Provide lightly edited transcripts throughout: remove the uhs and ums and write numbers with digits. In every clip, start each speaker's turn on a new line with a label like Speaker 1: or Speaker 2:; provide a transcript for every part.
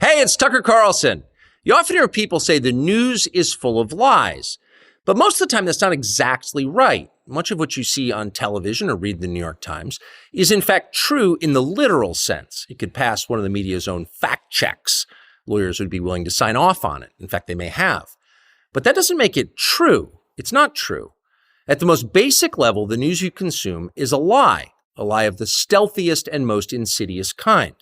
Speaker 1: Hey, it's Tucker Carlson. You often hear people say the news is full of lies, but most of the time that's not exactly right. Much of what you see on television or read the New York Times is in fact true in the literal sense. It could pass one of the media's own fact checks. Lawyers would be willing to sign off on it. In fact, they may have. But that doesn't make it true. It's not true. At the most basic level, the news you consume is a lie of the stealthiest and most insidious kind.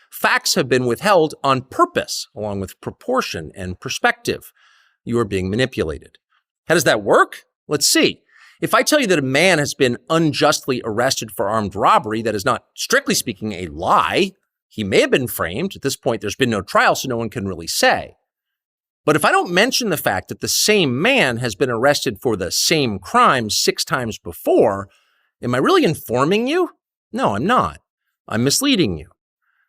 Speaker 1: Facts have been withheld on purpose, along with proportion and perspective. You are being manipulated. How does that work? Let's see. If I tell you that a man has been unjustly arrested for armed robbery, that is not, strictly speaking, a lie. He may have been framed. At this point, there's been no trial, so no one can really say. But if I don't mention the fact that the same man has been arrested for the same crime 6 times before, am I really informing you? No, I'm not. I'm misleading you.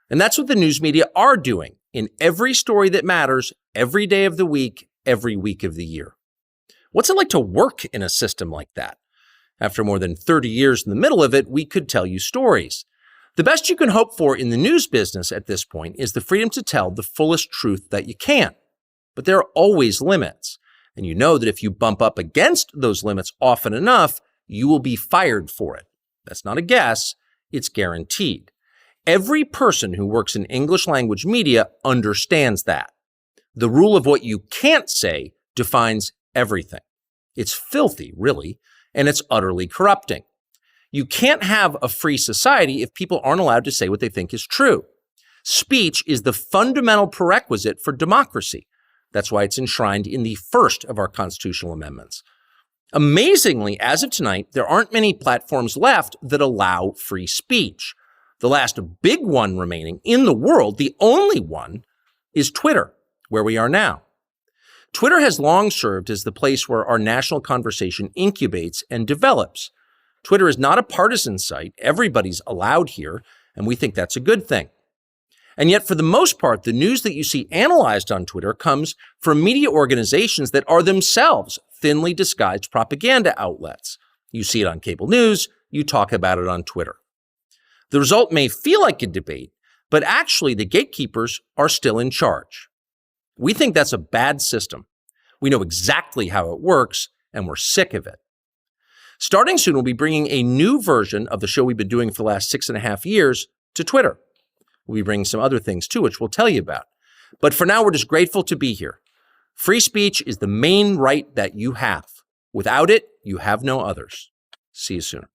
Speaker 1: And that's what the news media are doing in every story that matters, every day of the week, every week of the year. What's it like to work in a system like that? After more than 30 years in the middle of it, we could tell you stories. The best you can hope for in the news business at this point is the freedom to tell the fullest truth that you can. But there are always limits. And you know that if you bump up against those limits often enough, you will be fired for it. That's not a guess, it's guaranteed. Every person who works in English language media understands that. The rule of what you can't say defines everything. It's filthy, really, and it's utterly corrupting. You can't have a free society if people aren't allowed to say what they think is true. Speech is the fundamental prerequisite for democracy. That's why it's enshrined in the first of our constitutional amendments. Amazingly, as of tonight, there aren't many platforms left that allow free speech. The last big one remaining in the world, the only one, is Twitter, where we are now. Twitter has long served as the place where our national conversation incubates and develops. Twitter is not a partisan site. Everybody's allowed here, and we think that's a good thing. And yet, for the most part, the news that you see analyzed on Twitter comes from media organizations that are themselves thinly disguised propaganda outlets. You see it on cable news, you talk about it on Twitter. The result may feel like a debate, but actually the gatekeepers are still in charge. We think that's a bad system. We know exactly how it works, and we're sick of it. Starting soon, we'll be bringing a new version of the show we've been doing for the last 6.5 years to Twitter. We'll be bringing some other things too, which we'll tell you about. But for now, we're just grateful to be here. Free speech is the main right that you have. Without it, you have no others. See you soon.